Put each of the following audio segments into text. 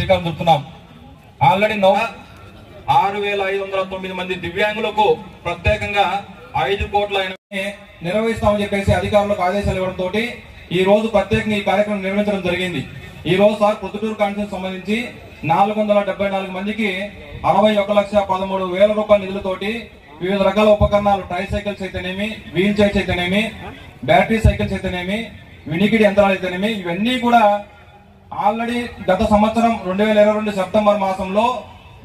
శ్రీకారం చుడుతున్నాం. ఆల్రెడీ 6,509 మంది దివ్యాంగులకు ప్రత్యేకంగా 5 కోట్ల నిర్వహిస్తామని చెప్పేసి అధికారులకు ఆదేశాలు ఇవ్వడంతో ఈ రోజు ప్రత్యేకంగా ఈ కార్యక్రమం నిర్వహించడం జరిగింది. ఈ రోజు సార్ ప్రొద్దుటూరు కాన్స్టిట్యూన్సీ సంబంధించి 474 మందికి 61,13,000 రూపాయల నిధులతోటి వివిధ రకాల ఉపకరణాలు, ట్రైసైకిల్స్ అయితేనేమి, వీల్ చైర్స్ అయితేనేమి, బ్యాటరీ సైకిల్స్ అయితేనేమి, వినికిడి యంత్రాలు అయితేనేమి, ఇవన్నీ కూడా ఆల్రెడీ గత సంవత్సరం 2022 సెప్టెంబర్ మాసంలో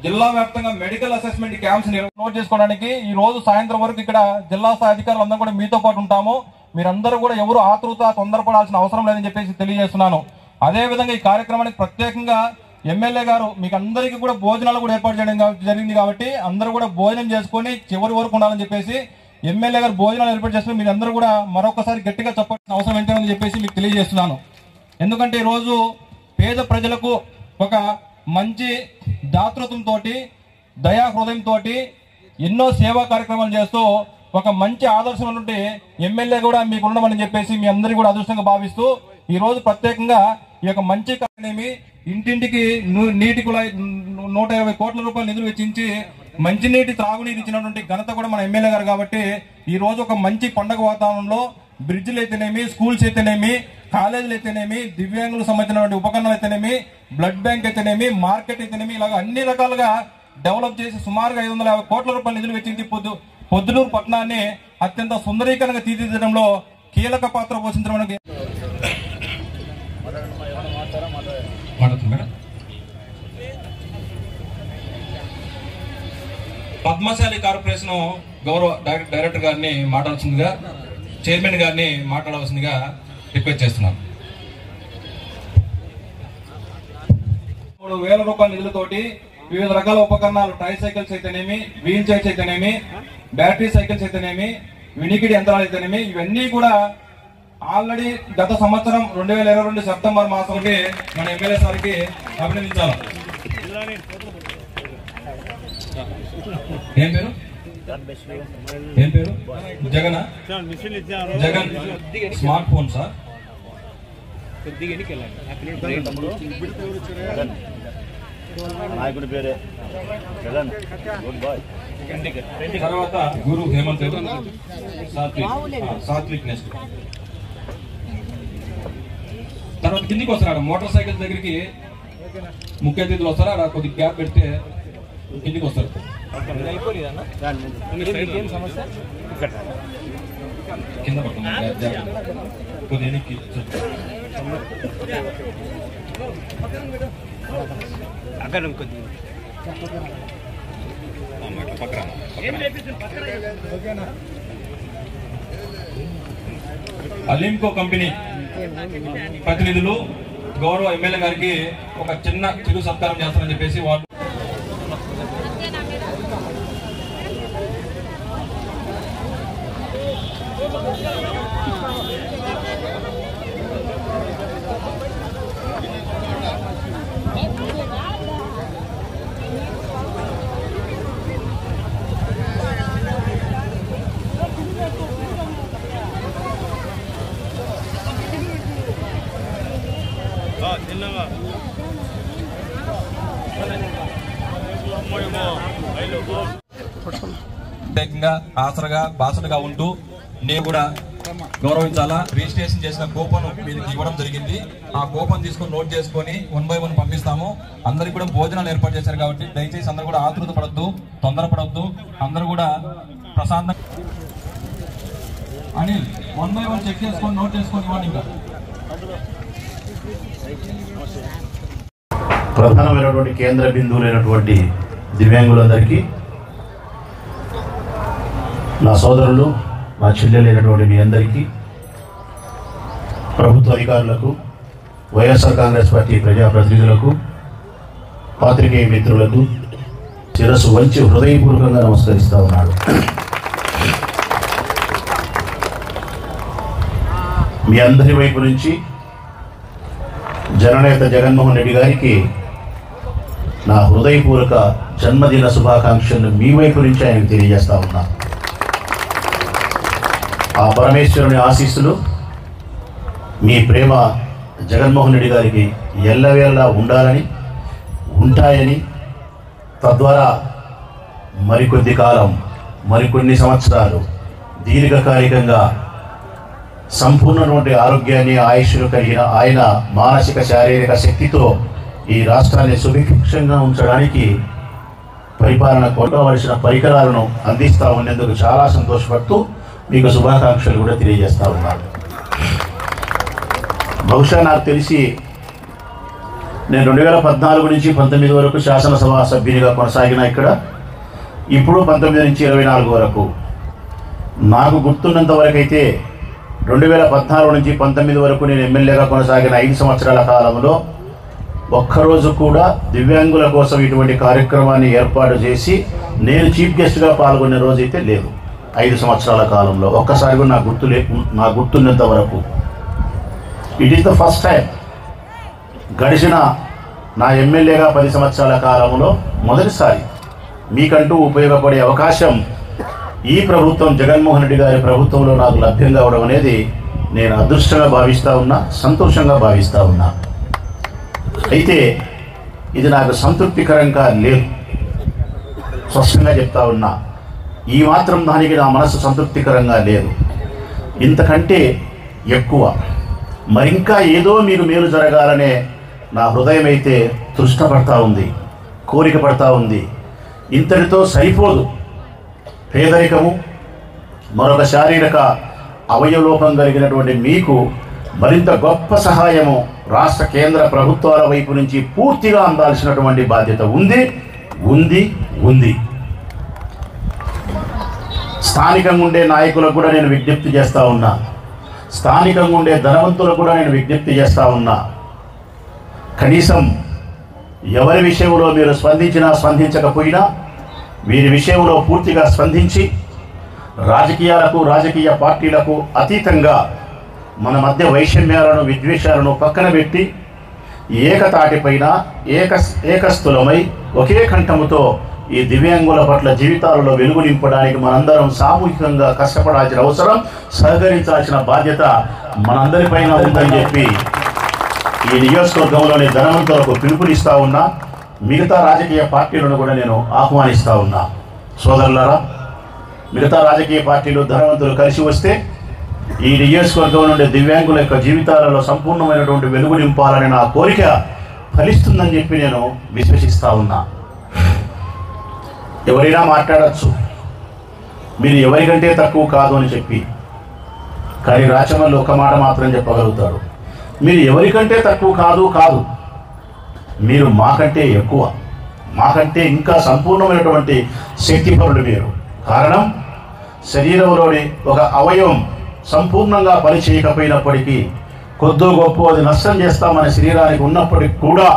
జిల్లా వ్యాప్తంగా మెడికల్ అసెస్మెంట్ క్యాంప్స్ నోట్ చేసుకోవడానికి ఈ రోజు సాయంత్రం వరకు ఇక్కడ జిల్లా స్థాయి అధికారులు అందరూ కూడా మీతో పాటు ఉంటాము. మీరందరూ కూడా ఎవరు తొందరపడాల్సిన అవసరం లేదని చెప్పేసి తెలియజేస్తున్నాను. అదే విధంగా ఈ కార్యక్రమానికి ప్రత్యేకంగా ఎమ్మెల్యే గారు మీకు అందరికీ కూడా భోజనాలు కూడా ఏర్పాటు చేయడం జరిగింది కాబట్టి అందరూ కూడా భోజనం చేసుకుని చివరి వరకు ఉండాలని చెప్పేసి ఎమ్మెల్యే గారు భోజనాలు ఏర్పాటు చేసుకుని మీరు అందరూ కూడా మరొకసారి గట్టిగా చెప్పాల్సిన అవసరం ఏంటని చెప్పేసి మీకు తెలియజేస్తున్నాను. ఎందుకంటే ఈరోజు పేద ప్రజలకు ఒక మంచి దాతృత్వంతో, దయా హృదయంతో ఎన్నో సేవా కార్యక్రమాలు చేస్తూ ఒక మంచి ఆదర్శమైనటువంటి ఎమ్మెల్యే కూడా మీకు ఉండమని చెప్పేసి మీ అందరికీ కూడా అదృష్టంగా భావిస్తూ ఈ రోజు ప్రత్యేకంగా ఈ యొక్క మంచి కార్యక్రమం ఇంటింటికి నీటి కుళాయి 120 కోట్ల రూపాయల నిధులు వెచ్చించి మంచినీటి త్రాగునీరు ఇచ్చినటువంటి ఘనత కూడా మన ఎమ్మెల్యే గారు కాబట్టి ఈ రోజు ఒక మంచి పండగ వాతావరణంలో బ్రిడ్జ్లు అయితేనేమి, స్కూల్స్ అయితేనేమి, కాలేజీలు అయితేనేమి, దివ్యాంగులకు సంబంధించినటువంటి ఉపకరణాలు అయితేనేమి, బ్లడ్ బ్యాంక్ అయితేనేమి, మార్కెట్ అయితేనేమి, ఇలాగ అన్ని రకాలుగా డెవలప్ చేసి సుమారుగా 550 కోట్ల రూపాయల నిధులు వెచ్చించి పొద్దుటూరు పట్టణాన్ని అత్యంత సుందరీకరంగా తీర్చిదిద్దడంలో కీలక పాత్ర పోషించడం. పద్మశాలి కార్పొరేషన్ గౌరవ డైరెక్టర్ గారిని మాట్లాడాల్సిందిగా, చైర్మన్ గారిని మాట్లాడవలసిందిగా రిక్వెస్ట్ చేస్తున్నాను. 3,000 రూపాయల నిధులతోటి వివిధ రకాల ఉపకరణాలు, ట్రైసైకిల్స్ అయితేనేమి, వీల్ చైర్స్ అయితేనేమి, బ్యాటరీ సైకిల్స్ అయితేనేమి, వినికిడి యంత్రాలు అయితేనేమి, ఇవన్నీ కూడా ఆల్రెడీ గత సంవత్సరం 2022 సెప్టెంబర్ మాసంకి మన ఎమ్మెల్యే సార్కి అభినందించాలి. ఏం పేరు? జగన్. Smart phone sir. నాయకుడి పేరే జగన్. Good bye. తర్వాత గురు హేమంత్, సాత్విక్ నెక్స్ట్. తర్వాత కిందికి వస్తారు, మోటార్ సైకిల్ దగ్గరికి ముఖ్య అతిథులు వస్తారు, అక్కడ కొద్దిగా గ్యాప్ పెడితే కిందికి వస్తారు. కింద పడుతుంది కొద్ది ఎనికి. అక్కడ కొద్ది అలింకో కంపెనీ ప్రతినిధులు గౌరవ ఎమ్మెల్యే గారికి ఒక చిన్న చిరు సత్కారం చేస్తారని చెప్పేసి వాళ్ళు ప్రత్యేకంగా ఆసరగా బాసటగా ఉంటూ నేను కూడా గౌరవించాలా. రిజిస్ట్రేషన్ చేసిన కూపన్ మీకు ఇవ్వడం జరిగింది. ఆ కూపన్ తీసుకొని నోట్ చేసుకొని 1 by 1 పంపిస్తాము. అందరికి కూడా భోజనాలు ఏర్పాటు చేశారు కాబట్టి దయచేసి అందరూ కూడా ఆతృత పడద్దు, తొందరపడద్దు. అందరూ కూడా ప్రశాంతంగా అనిల్ 1 by 1 చెక్ చేసుకొని నోట్ చేసుకొని ఇవ్వండి. ఇంకా ప్రధానమైనటువంటి కేంద్ర బిందువులైనటువంటి దివ్యాంగులందరికీ, నా సోదరులు, నా చెల్లెలైనటువంటి మీ అందరికీ, ప్రభుత్వ అధికారులకు, వైఎస్ఆర్ కాంగ్రెస్ పార్టీ ప్రజాప్రతినిధులకు, పాత్రికేయ మిత్రులకు శిరస్సు వంచి హృదయపూర్వకంగా నమస్కరిస్తూ ఉన్నాడు. మీ అందరి వైపు నుంచి జననేత జగన్మోహన్ రెడ్డి గారికి నా హృదయపూర్వక జన్మదిన శుభాకాంక్షలను మీ వైపు నుంచి ఆయనకు తెలియజేస్తా ఉన్నా. ఆ పరమేశ్వరుని ఆశీస్సులు, మీ ప్రేమ జగన్మోహన్ రెడ్డి గారికి ఎల్లవేళలా ఉండాలని, ఉంటాయని, తద్వారా మరికొద్ది కాలం, మరికొన్ని సంవత్సరాలు దీర్ఘకాలికంగా సంపూర్ణటువంటి ఆరోగ్యాన్ని, ఆయుష్ను కలిగిన ఆయన మానసిక శారీరక శక్తితో ఈ రాష్ట్రాన్ని సుభిక్షంగా ఉంచడానికి పరిపాలన కొనవలసిన పరికరాలను అందిస్తూ ఉన్నందుకు చాలా సంతోషపడుతూ మీకు శుభాకాంక్షలు కూడా తెలియజేస్తూ ఉన్నాను. బహుశా నాకు తెలిసి నేను 2014 నుంచి 19 వరకు శాసనసభ సభ్యునిగా కొనసాగిన ఇక్కడ, ఇప్పుడు 19 నుంచి 24 వరకు. నాకు గుర్తున్నంత వరకు అయితే 2014 నుంచి 19 వరకు నేను ఎమ్మెల్యేగా కొనసాగిన 5 సంవత్సరాల కాలంలో ఒక్కరోజు కూడా దివ్యాంగుల కోసం ఇటువంటి కార్యక్రమాన్ని ఏర్పాటు చేసి నేను చీఫ్ గెస్ట్గా పాల్గొనే రోజైతే లేదు. 5 సంవత్సరాల కాలంలో ఒక్కసారి కూడా నాకు గుర్తున్నంత వరకు it is the first time. గడిచిన నా ఎమ్మెల్యేగా 10 సంవత్సరాల కాలంలో మొదటిసారి మీకంటూ ఉపయోగపడే అవకాశం ఈ ప్రభుత్వం, జగన్మోహన్ రెడ్డి గారి ప్రభుత్వంలో నాకు లభ్యం కావడం అనేది నేను అదృష్టంగా భావిస్తూ ఉన్నా, సంతోషంగా భావిస్తూ ఉన్నా. అయితే ఇది నాకు సంతృప్తికరంగా లేదు, స్పష్టంగా చెప్తా ఉన్నా. ఈ మాత్రం దానికి నా మనసు సంతృప్తికరంగా లేదు. ఇంతకంటే ఎక్కువ మరింకా ఏదో మీకు మేలు జరగాలనే నా హృదయం అయితే తృష్ణపడతా ఉంది, కోరిక పడతా ఉంది. ఇంతటితో సరిపోదు. పేదరికము, మరొక శారీరక అవయవలోపం కలిగినటువంటి మీకు మరింత గొప్ప సహాయము రాష్ట్ర కేంద్ర ప్రభుత్వాల వైపు నుంచి పూర్తిగా అందాల్సినటువంటి బాధ్యత ఉంది. స్థానికంగా ఉండే నాయకులకు కూడా నేను విజ్ఞప్తి చేస్తూ ఉన్నా, స్థానికంగా ఉండే ధనవంతులకు కూడా నేను విజ్ఞప్తి చేస్తూ ఉన్నా. కనీసం ఎవరి విషయంలో మీరు స్పందించకపోయినా వీరి విషయంలో పూర్తిగా స్పందించి రాజకీయాలకు, రాజకీయ పార్టీలకు అతీతంగా మన మధ్య వైషమ్యాలను, విద్వేషాలను పక్కన పెట్టి ఏకతాటిపైన ఏకస్థులమై ఒకే కంఠముతో ఈ దివ్యాంగుల పట్ల జీవితాలలో వెలుగు నింపడానికి మనందరం సామూహికంగా కష్టపడాల్సిన అవసరం, సహకరించాల్సిన బాధ్యత మనందరిపైన ఉందని చెప్పి ఈ నియోజకవర్గంలోని ధనవంతులకు పిలుపునిస్తూ ఉన్నా. మిగతా రాజకీయ పార్టీలను కూడా నేను ఆహ్వానిస్తూ ఉన్నా. సోదరులారా, మిగతా రాజకీయ పార్టీలు, ధనవంతులు కలిసి వస్తే ఈ నియోజకవర్గం నుండి దివ్యాంగుల యొక్క జీవితాలలో సంపూర్ణమైనటువంటి వెలుగు నింపాలని నా కోరిక ఫలిస్తుందని చెప్పి నేను విశ్వసిస్తూ ఉన్నా. ఎవరైనా మాట్లాడచ్చు, మీరు ఎవరికంటే తక్కువ కాదు అని చెప్పి. కానీ రాచమల్లి ఒక మాట మాత్రం చెప్పగలుగుతాడు, మీరు ఎవరికంటే తక్కువ కాదు, మీరు మాకంటే ఎక్కువ, మాకంటే ఇంకా సంపూర్ణమైనటువంటి శక్తిపరులు మీరు. కారణం, శరీరంలోని ఒక అవయవం సంపూర్ణంగా పనిచేయకపోయినప్పటికీ కొద్దో గొప్ప అది నష్టం చేస్తామనే శరీరానికి ఉన్నప్పటికీ కూడా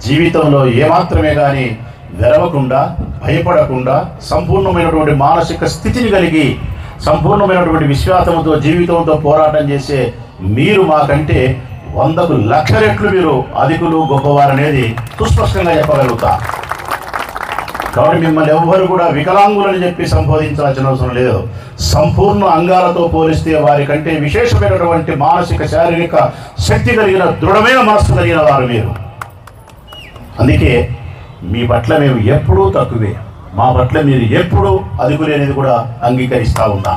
జీవితంలో ఏమాత్రమే కానీ వెరవకుండా, భయపడకుండా, సంపూర్ణమైనటువంటి మానసిక స్థితిని కలిగి సంపూర్ణమైనటువంటి విశ్వాసంతో, జీవితంతో పోరాటం చేసే మీరు మాకంటే 100కు 1,00,000 రెట్లు మీరు అధికులు, గొప్పవారనేది సుస్పష్టంగా చెప్పగలుగుతా. కాబట్టి మిమ్మల్ని ఎవ్వరు కూడా వికలాంగులని చెప్పి సంబోధించాల్సిన అవసరం లేదు. సంపూర్ణ అంగాలతో పోలిస్తే వారి కంటే విశేషమైనటువంటి మానసిక, శారీరక శక్తి కలిగిన, దృఢమైన మనస్సు కలిగిన వారు మీరు. అందుకే మీ పట్ల మేము ఎప్పుడూ తక్కువే, మా పట్ల మీరు ఎప్పుడూ అదుపులేనిది కూడా అంగీకరిస్తూ ఉన్నా.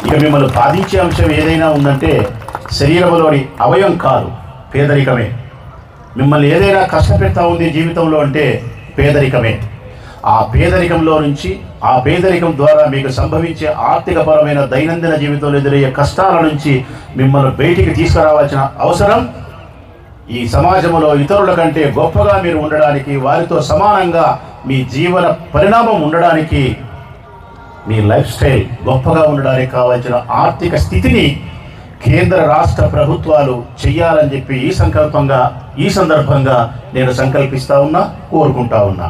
ఇక మిమ్మల్ని బాధించే అంశం ఏదైనా ఉందంటే శరీరంలోని అవయం కాదు, పేదరికమే. మిమ్మల్ని ఏదైనా కష్టపెడతా ఉంది జీవితంలో అంటే పేదరికమే. ఆ పేదరికంలో నుంచి, ఆ పేదరికం ద్వారా మీకు సంభవించే ఆర్థికపరమైన దైనందిన జీవితంలో ఎదురయ్యే కష్టాల నుంచి మిమ్మల్ని బయటికి తీసుకురావాల్సిన అవసరం, ఈ సమాజంలో ఇతరుల కంటే గొప్పగా మీరు ఉండడానికి, వారితో సమానంగా మీ జీవన పరిణామం ఉండడానికి, మీ లైఫ్ స్టైల్ గొప్పగా ఉండడానికి కావాల్సిన ఆర్థిక స్థితిని కేంద్ర రాష్ట్ర ప్రభుత్వాలు చెయ్యాలని చెప్పి ఈ సందర్భంగా నేను సంకల్పిస్తూ ఉన్నా, కోరుకుంటా ఉన్నా.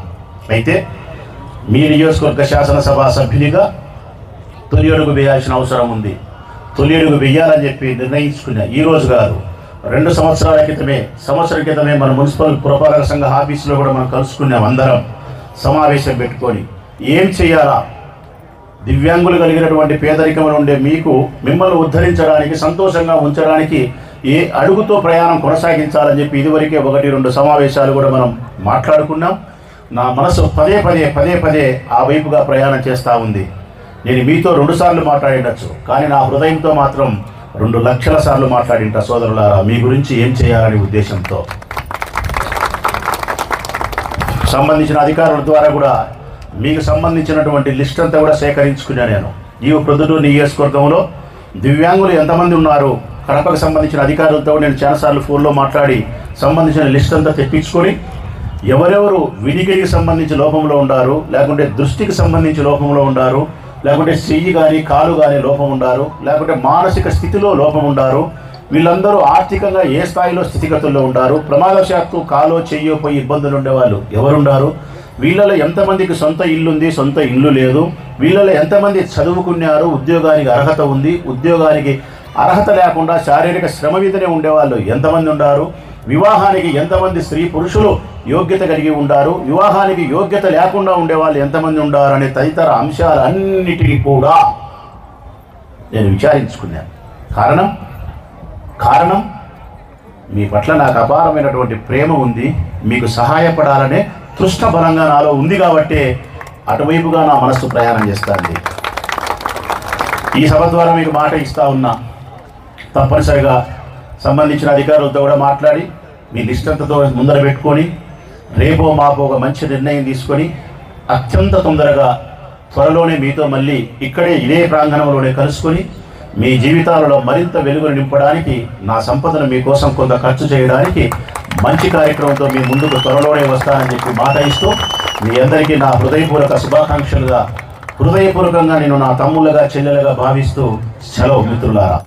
అయితే మీ నియోజకవర్గ శాసనసభ సభ్యునిగా తొలి అడుగు వేయాల్సిన అవసరం ఉంది. తొలి అడుగు వేయాలని చెప్పి నిర్ణయించుకున్నా. ఈరోజు కాదు, 2 సంవత్సరాల క్రితమే, సంవత్సరం క్రితమే మన మున్సిపల్ పురపాలక సంఘ ఆఫీసులో కూడా మనం కలుసుకున్నాం. అందరం సమావేశం పెట్టుకొని ఏం చేయాలా, దివ్యాంగులు కలిగినటువంటి పేదరికం నుండి మిమ్మల్ని ఉద్ధరించడానికి, సంతోషంగా ఉంచడానికి ఏ అడుగుతో ప్రయాణం కొనసాగించాలని చెప్పి ఇదివరకే 1-2 సమావేశాలు కూడా మనం మాట్లాడుకున్నాం. నా మనసు పదే పదే ఆ వైపుగా ప్రయాణం చేస్తూ ఉంది. నేను మీతో 2 సార్లు మాట్లాడిండొచ్చు, కానీ నా హృదయంతో మాత్రం 2 లక్షల సార్లు మాట్లాడింట సోదరులారా, మీ గురించి ఏం చేయాలనే ఉద్దేశంతో. సంబంధించిన అధికారుల ద్వారా కూడా మీకు సంబంధించినటువంటి లిస్ట్ అంతా కూడా సేకరించుకున్నా. నేను ఈ ప్రొద్దుటూరు నియోజకవర్గంలో దివ్యాంగులు ఎంతమంది ఉన్నారు, కడపకు సంబంధించిన అధికారులతో నేను చాలాసార్లు ఫోన్లో మాట్లాడి సంబంధించిన లిస్ట్ అంతా తెప్పించుకొని ఎవరెవరు వినికిడికి సంబంధించి లోపంలో ఉండారు, లేకుంటే దృష్టికి సంబంధించి లోపంలో ఉండారు, లేకుంటే చెయ్యి కానీ కాలు కానీ లోపం ఉండారు, లేకుంటే మానసిక స్థితిలో లోపం ఉండారు, వీళ్ళందరూ ఆర్థికంగా ఏ స్థాయిలో స్థితిగతుల్లో ఉంటారు, ప్రమాదవశాత్తు కాలో చెయ్యో పోయి ఇబ్బందులు ఉండేవాళ్ళు ఎవరుండారు, వీళ్ళలో ఎంతమందికి సొంత ఇల్లుంది, సొంత ఇల్లు లేదు, వీళ్ళలో ఎంతమంది చదువుకున్నారు, ఉద్యోగానికి అర్హత ఉంది, ఉద్యోగానికి అర్హత లేకుండా శారీరక శ్రమ మీదనే ఉండేవాళ్ళు ఎంతమంది ఉండారు, వివాహానికి ఎంతమంది స్త్రీ పురుషులు యోగ్యత కలిగి ఉండారు, వివాహానికి యోగ్యత లేకుండా ఉండేవాళ్ళు ఎంతమంది ఉండారు అనే తదితర అంశాలన్నిటికీ కూడా నేను విచారించుకున్నాను. కారణం మీ పట్ల నాకు అపారమైనటువంటి ప్రేమ ఉంది, మీకు సహాయపడాలనే తృష్ణ బలంగా నాలో ఉంది కాబట్టి అటువైపుగా నా మనస్సు ప్రయాణం చేస్తుంది. ఈ సభ ద్వారా మీకు మాట ఇస్తా ఉన్నా, తప్పనిసరిగా సంబంధించిన అధికారులతో కూడా మాట్లాడి మీ లిస్ట్ అంతతో ముందర పెట్టుకొని రేపో మాపో ఒక మంచి నిర్ణయం తీసుకొని అత్యంత తొందరగా త్వరలోనే మీతో మళ్ళీ ఇక్కడే ఇదే ప్రాంగణంలోనే కలుసుకొని మీ జీవితాలలో మరింత వెలుగును నింపడానికి, నా సంపదను మీకోసం కొంత ఖర్చు చేయడానికి మంచి కార్యక్రమంతో మీ ముందుకు త్వరలోనే వస్తానని చెప్పి మాట ఇస్తూ మీ అందరికీ నా హృదయపూర్వక శుభాకాంక్షలుగా, హృదయపూర్వకంగా నేను నా తమ్ముళ్ళగా చెల్లెలుగా భావిస్తూ సెలవు మిత్రులారా.